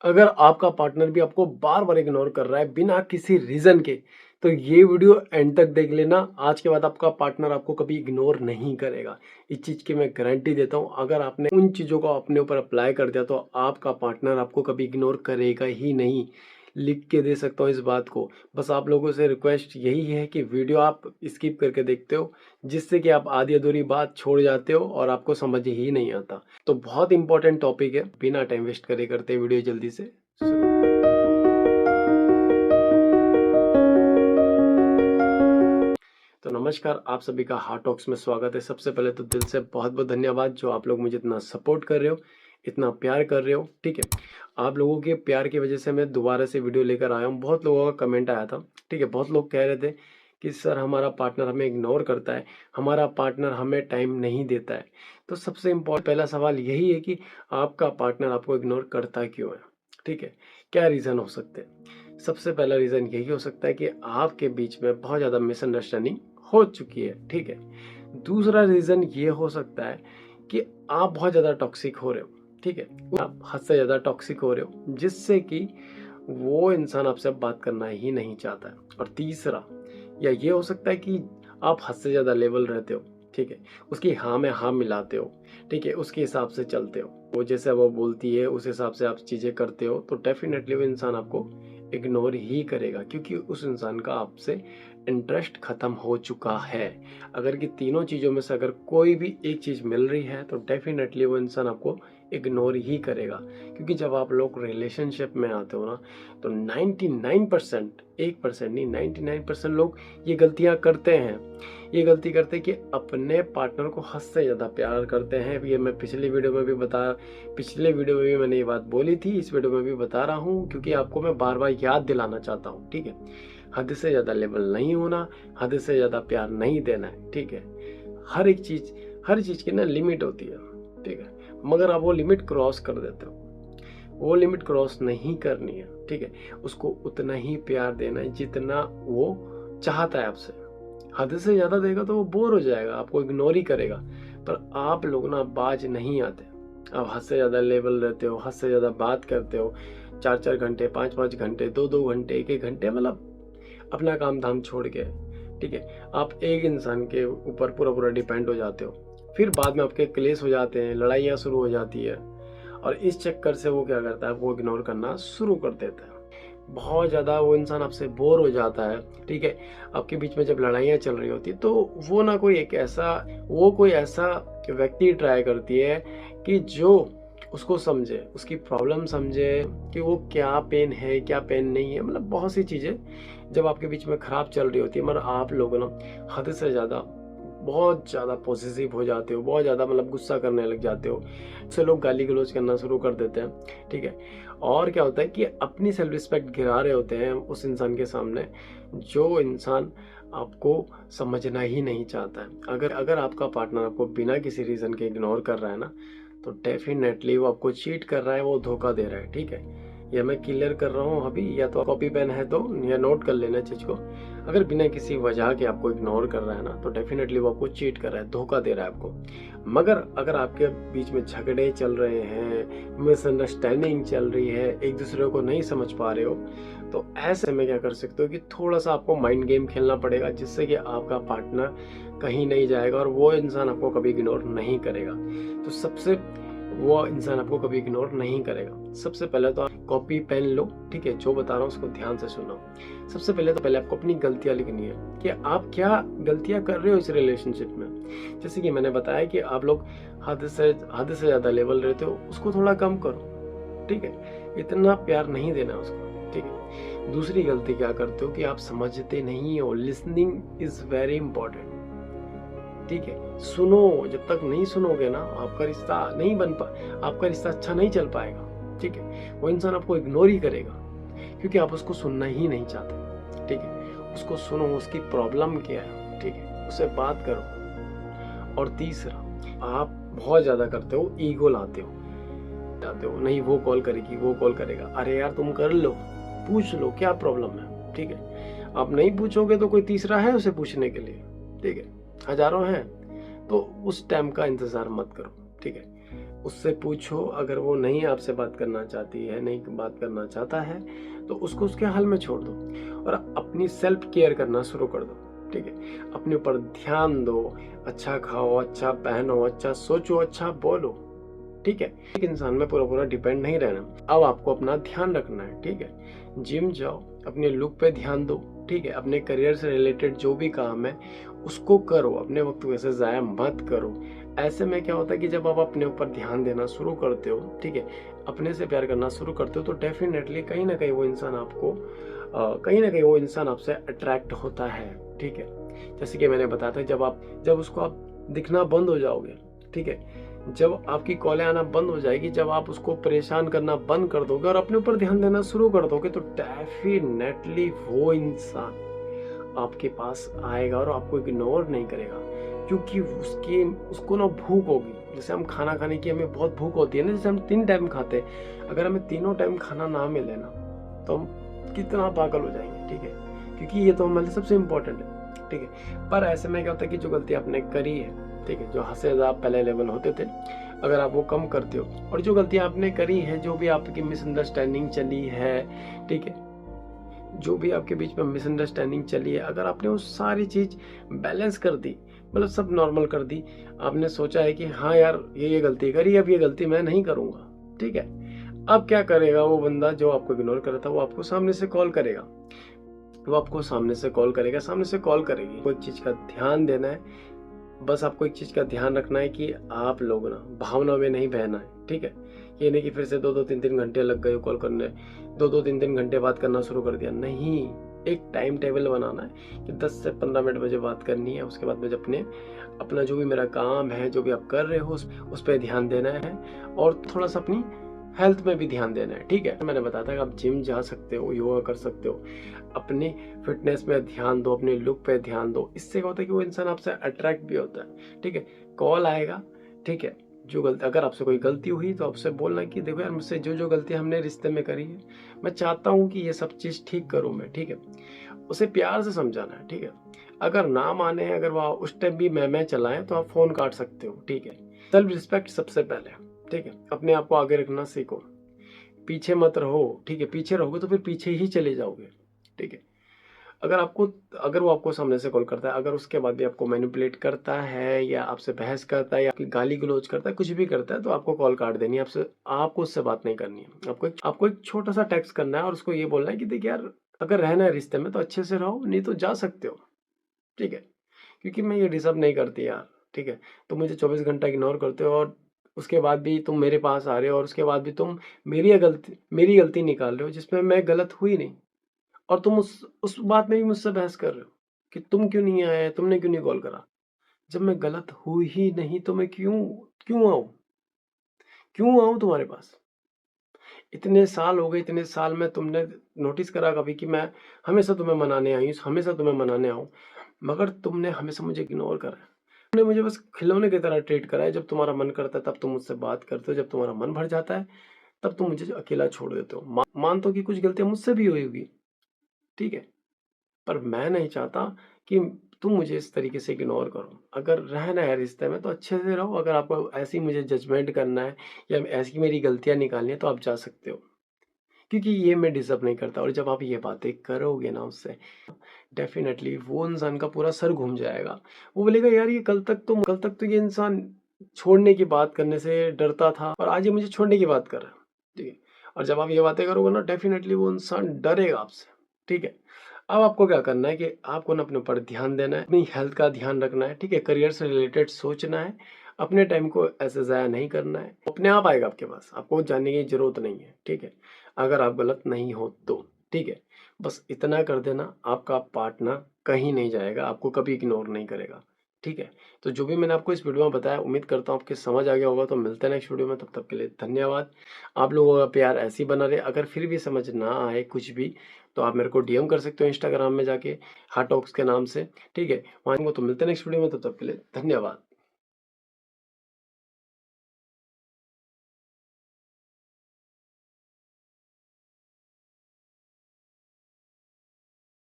अगर आपका पार्टनर भी आपको बार बार इग्नोर कर रहा है बिना किसी रीजन के, तो ये वीडियो एंड तक देख लेना। आज के बाद आपका पार्टनर आपको कभी इग्नोर नहीं करेगा, इस चीज की मैं गारंटी देता हूँ। अगर आपने उन चीजों को अपने ऊपर अप्लाई कर दिया तो आपका पार्टनर आपको कभी इग्नोर करेगा ही नहीं। लिख के दे सकता हूँ इस बात को। बस आप लोगों से रिक्वेस्ट यही है कि वीडियो आप स्किप करके देखते हो, जिससे कि आप आधी अधूरी बात छोड़ जाते हो और आपको समझ ही नहीं आता। तो बहुत इंपॉर्टेंट टॉपिक है, बिना टाइम वेस्ट करे करते वीडियो जल्दी से शुरू। तो नमस्कार, आप सभी का हार्ट टॉक्स में स्वागत है। सबसे पहले तो दिल से बहुत बहुत धन्यवाद जो आप लोग मुझे इतना सपोर्ट कर रहे हो, इतना प्यार कर रहे हो। ठीक है, आप लोगों के प्यार की वजह से मैं दोबारा से वीडियो लेकर आया हूँ। बहुत लोगों का कमेंट आया था, ठीक है, बहुत लोग कह रहे थे कि सर हमारा पार्टनर हमें इग्नोर करता है, हमारा पार्टनर हमें टाइम नहीं देता है। तो सबसे इम्पोर्टेंट पहला सवाल यही है कि आपका पार्टनर आपको इग्नोर करता क्यों है। ठीक है, क्या रीज़न हो सकते हैं। सबसे पहला रीज़न यही हो सकता है कि आपके बीच में बहुत ज़्यादा मिसअंडरस्टैंडिंग हो चुकी है। ठीक है, दूसरा रीज़न ये हो सकता है कि आप बहुत ज़्यादा टॉक्सिक हो रहे हो। ठीक है, आप हद से ज़्यादा टॉक्सिक हो रहे हो, जिससे कि वो इंसान आपसे अब बात करना ही नहीं चाहता है। और तीसरा या ये हो सकता है कि आप हद से ज़्यादा लेवल रहते हो। ठीक है, उसकी हाँ में हाँ मिलाते हो। ठीक है, उसके हिसाब से चलते हो, वो जैसे वो बोलती है उस हिसाब से आप चीज़ें करते हो, तो डेफिनेटली वो इंसान आपको इग्नोर ही करेगा, क्योंकि उस इंसान का आपसे इंटरेस्ट ख़त्म हो चुका है। अगर कि तीनों चीज़ों में से अगर कोई भी एक चीज़ मिल रही है तो डेफिनेटली वो इंसान आपको इग्नोर ही करेगा। क्योंकि जब आप लोग रिलेशनशिप में आते हो ना, तो 99% 1% नहीं 99% लोग ये गलतियां करते हैं। ये गलती करते हैं कि अपने पार्टनर को हद से ज़्यादा प्यार करते हैं। ये मैं पिछले वीडियो में भी मैंने ये बात बोली थी, इस वीडियो में भी बता रहा हूँ, क्योंकि आपको मैं बार बार याद दिलाना चाहता हूँ। ठीक है, हद से ज़्यादा लेवल नहीं होना, हद से ज़्यादा प्यार नहीं देना है। ठीक है, हर चीज़ की ना लिमिट होती है। ठीक है, मगर आप वो लिमिट क्रॉस कर देते हो। वो लिमिट क्रॉस नहीं करनी है। ठीक है, उसको उतना ही प्यार देना है जितना वो चाहता है आपसे। हद से ज़्यादा देगा तो वो बोर हो जाएगा, आपको इग्नोर ही करेगा। पर आप लोग ना बाज नहीं आते, आप हद से ज़्यादा लेवल रहते हो, हद से ज़्यादा बात करते हो। 4-4 घंटे, 5-5 घंटे, 2-2 घंटे, 1-1 घंटे, मतलब अपना काम धाम छोड़ के। ठीक है, आप एक इंसान के ऊपर पूरा पूरा डिपेंड हो जाते हो। फिर बाद में आपके क्लेश हो जाते हैं, लड़ाइयाँ शुरू हो जाती है, और इस चक्कर से वो क्या करता है, वो इग्नोर करना शुरू कर देता है। बहुत ज़्यादा वो इंसान आपसे बोर हो जाता है। ठीक है, आपके बीच में जब लड़ाइयाँ चल रही होती है तो वो ना कोई ऐसा व्यक्ति ट्राई करती है कि जो उसको समझे, उसकी प्रॉब्लम समझे, कि वो क्या पेन है क्या पेन नहीं है। मतलब बहुत सी चीज़ें जब आपके बीच में ख़राब चल रही होती है, मगर आप लोग ना हद से ज़्यादा बहुत ज़्यादा पॉसेसिव हो जाते हो, बहुत ज़्यादा मतलब गुस्सा करने लग जाते हो, से लोग गाली गलौज करना शुरू कर देते हैं। ठीक है, और क्या होता है कि अपनी सेल्फ रिस्पेक्ट गिरा रहे होते हैं उस इंसान के सामने, जो इंसान आपको समझना ही नहीं चाहता है। अगर आपका पार्टनर आपको बिना किसी रीज़न के इग्नोर कर रहा है ना, तो डेफिनेटली वो आपको चीट कर रहा है, वो धोखा दे रहा है। ठीक है, ये मैं क्लियर कर रहा हूँ अभी, या तो कॉपी पेन है तो या नोट कर लेना चीज़ को। अगर बिना किसी वजह के आपको इग्नोर कर रहा है ना, तो डेफिनेटली वो आपको चीट कर रहा है, धोखा दे रहा है आपको। मगर अगर आपके बीच में झगड़े चल रहे हैं, मिसअंडरस्टैंडिंग चल रही है, एक दूसरे को नहीं समझ पा रहे हो, तो ऐसे में क्या कर सकते हो कि थोड़ा सा आपको माइंड गेम खेलना पड़ेगा, जिससे कि आपका पार्टनर कहीं नहीं जाएगा और वो इंसान आपको कभी इग्नोर नहीं करेगा। तो वो इंसान आपको कभी इग्नोर नहीं करेगा। सबसे पहले तो आप कॉपी पेन लो। ठीक है, जो बता रहा हूँ उसको ध्यान से सुनो। सबसे पहले आपको अपनी गलतियाँ लिखनी है कि आप क्या गलतियाँ कर रहे हो इस रिलेशनशिप में। जैसे कि मैंने बताया कि आप लोग हद से ज़्यादा लेवल रहते हो, उसको थोड़ा कम करो। ठीक है, इतना प्यार नहीं देना उसको। ठीक है, दूसरी गलती क्या करते हो कि आप समझते नहीं हो। Listening is very important. ठीक है, सुनो। जब तक नहीं सुनोगे ना, आपका रिश्ता आपका रिश्ता अच्छा नहीं चल पाएगा। ठीक है, वो इंसान आपको इग्नोर ही करेगा, क्योंकि आप उसको सुनना ही नहीं चाहते। ठीक है, उसको सुनो, उसकी प्रॉब्लम क्या है। ठीक है, उससे बात करो। और तीसरा, आप बहुत ज़्यादा करते हो, ईगो लाते हो, नहीं वो कॉल करेगी, वो कॉल करेगा। अरे यार तुम कर लो, पूछ लो क्या प्रॉब्लम है। ठीक है, आप नहीं पूछोगे तो कोई तीसरा है उसे पूछने के लिए। ठीक है, हजारों हैं, तो उस टाइम का इंतजार मत करो। ठीक है, उससे पूछो, अगर वो नहीं आपसे बात करना चाहती है, नहीं बात करना चाहता है, तो उसको उसके हाल में छोड़ दो और अपनी सेल्फ केयर करना शुरू कर दो। ठीक है, अपने ऊपर ध्यान दो, अच्छा खाओ, अच्छा पहनो, अच्छा सोचो, अच्छा बोलो। ठीक है, एक इंसान में पूरा पूरा डिपेंड नहीं रहना। अब आपको अपना ध्यान रखना है। ठीक है, जिम जाओ, अपने लुक पे ध्यान दो। ठीक है, अपने करियर से रिलेटेड जो भी काम है उसको करो, अपने वक्त को ऐसे ज़ाया मत करो। ऐसे में क्या होता है कि जब आप अपने ऊपर ध्यान देना शुरू करते हो, ठीक है, अपने से प्यार करना शुरू करते हो, तो डेफिनेटली कहीं ना कहीं वो इंसान आपको कहीं ना कहीं वो इंसान आपसे अट्रैक्ट होता है। ठीक है, जैसे कि मैंने बताया था, जब उसको आप दिखना बंद हो जाओगे, ठीक है, जब आपकी कॉलें आना बंद हो जाएगी, जब आप उसको परेशान करना बंद कर दोगे और अपने ऊपर ध्यान देना शुरू कर दोगे, तो डेफिनेटली वो इंसान आपके पास आएगा और आपको इग्नोर नहीं करेगा, क्योंकि उसको ना भूख होगी। जैसे हम खाना खाने की हमें बहुत भूख होती है ना, जैसे हम 3 टाइम खाते हैं, अगर हमें तीनों टाइम खाना ना मिले ना, तो हम कितना पागल हो जाएंगे। ठीक है, क्योंकि ये तो हमारे लिए सबसे इम्पोर्टेंट है। ठीक है, पर ऐसे में क्या होता है कि जो गलती आपने करी है, ठीक है, जो हंसे आप पहले लेवल होते थे, अगर आप वो कम करते हो, और जो गलतियां आपने करी है, जो भी आपकी मिसअंडरस्टैंडिंग चली है, ठीक है, जो भी आपके बीच में मिसअंडरस्टैंडिंग चली है, अगर आपने वो सारी चीज बैलेंस कर दी, मतलब सब नॉर्मल कर दी, आपने सोचा है कि हाँ यार ये गलती करी, अब ये गलती मैं नहीं करूंगा। ठीक है, अब क्या करेगा वो बंदा जो आपको इग्नोर कर रहा था, वो आपको सामने से कॉल करेगा, सामने से कॉल करेगी। कोई चीज का ध्यान देना है, बस आपको एक चीज का ध्यान रखना है कि आप लोग ना भावना में नहीं बहना है। ठीक है, ये नहीं कि फिर से 2-2 3-3 घंटे लग गए कॉल करने, 2-2 3-3 घंटे बात करना शुरू कर दिया। नहीं, एक टाइम टेबल बनाना है कि 10 से 15 मिनट मुझे बात करनी है, उसके बाद मुझे अपना जो भी मेरा काम है, जो भी आप कर रहे हो, उस पर ध्यान देना है, और थोड़ा सा अपनी हेल्थ में भी ध्यान देना है। ठीक है, मैंने बताया था कि आप जिम जा सकते हो, योगा कर सकते हो, अपनी फिटनेस में ध्यान दो, अपने लुक पे ध्यान दो। इससे क्या होता है कि वो इंसान आपसे अट्रैक्ट भी होता है। ठीक है, कॉल आएगा, ठीक है, जो गलती, अगर आपसे कोई गलती हुई तो आपसे बोलना कि देखो यार, मुझसे जो जो गलती हमने रिश्ते में करी है, मैं चाहता हूँ कि ये सब चीज़ ठीक करूँ मैं। ठीक है, उसे प्यार से समझाना है। ठीक है, अगर ना माने, अगर वो उस टाइम भी मैं चलाएं, तो आप फोन काट सकते हो। ठीक है, सेल्फ रिस्पेक्ट सबसे पहले। ठीक है, अपने आप को आगे रखना सीखो, पीछे मत रहो। ठीक है, पीछे रहोगे तो फिर पीछे ही चले जाओगे। ठीक है, अगर वो आपको सामने से कॉल करता है, अगर उसके बाद भी आपको मैनिपुलेट करता है, या आपसे बहस करता है, या आपकी गाली गलौज करता है, कुछ भी करता है, तो आपको कॉल काट देनी है। आपको उससे बात नहीं करनी है। आपको एक छोटा सा टेक्स्ट करना है और उसको ये बोलना है कि देखिए यार, अगर रहना है रिश्ते में तो अच्छे से रहो, नहीं तो जा सकते हो। ठीक है, क्योंकि मैं ये डिजर्व नहीं करती यार। ठीक है, तुम मुझे 24 घंटा इग्नोर करते हो, और उसके बाद भी तुम मेरे पास आ रहे हो, और उसके बाद भी तुम मेरी गलती निकाल रहे हो, जिसमें मैं गलत हुई नहीं, और तुम उस बात में भी मुझसे बहस कर रहे हो कि तुम क्यों नहीं आए, तुमने क्यों नहीं कॉल करा। जब मैं गलत हुई ही नहीं, तो मैं क्यों क्यों आऊं क्यों आऊं तुम्हारे पास। इतने साल हो गए, इतने साल में तुमने नोटिस करा कभी कि मैं हमेशा तुम्हें मनाने आई हूँ, हमेशा तुम्हें मनाने आऊं, मगर तुमने हमेशा मुझे इग्नोर करा है। तुमने मुझे बस खिलौने की तरह ट्रीट करा है। जब तुम्हारा मन करता है तब तुम मुझसे बात करते हो, जब तुम्हारा मन भर जाता है तब तुम मुझे अकेला छोड़ देते हो। मानता हूं कि कुछ गलतियां मुझसे भी हुई होगी, ठीक है, पर मैं नहीं चाहता कि तुम मुझे इस तरीके से इग्नोर करो। अगर रहना है रिश्ते में तो अच्छे से रहो। अगर आपको ऐसी मुझे जजमेंट करना है, या ऐसी मेरी गलतियां निकालनी है, तो आप जा सकते हो, क्योंकि ये मैं डिजर्व नहीं करता। और जब आप ये बातें करोगे ना उससे, डेफिनेटली वो इंसान का पूरा सर घूम जाएगा। वो बोलेगा यार, ये कल तक तो ये इंसान छोड़ने की बात करने से डरता था, और आज ये मुझे छोड़ने की बात कर रहा है। ठीक है, और जब आप ये बातें करोगे ना, डेफिनेटली वो इंसान डरेगा आपसे। ठीक है, अब आपको क्या करना है कि आपको ना अपने ऊपर ध्यान देना है, अपनी हेल्थ का ध्यान रखना है। ठीक है, करियर से रिलेटेड सोचना है, अपने टाइम को ऐसे ज़ाया नहीं करना है। अपने आप आएगा आपके पास, आपको जानने की जरूरत नहीं है। ठीक है, अगर आप गलत नहीं हो तो। ठीक है, बस इतना कर देना, आपका पार्टनर कहीं नहीं जाएगा, आपको कभी इग्नोर नहीं करेगा। ठीक है, तो जो भी मैंने आपको इस वीडियो में बताया, उम्मीद करता हूँ आपके समझ आ गया होगा। तो मिलते हैं नेक्स्ट वीडियो में, तब तक के लिए धन्यवाद। आप लोगों का प्यार ऐसे ही बना रहे। अगर फिर भी समझ ना आए कुछ भी, तो आप मेरे को डीएम कर सकते हो इंस्टाग्राम में जाके, हार्ट टॉक्स के नाम से। ठीक है, वहाँ तो मिलते हैं नेक्स्ट वीडियो में, तब तक के लिए धन्यवाद।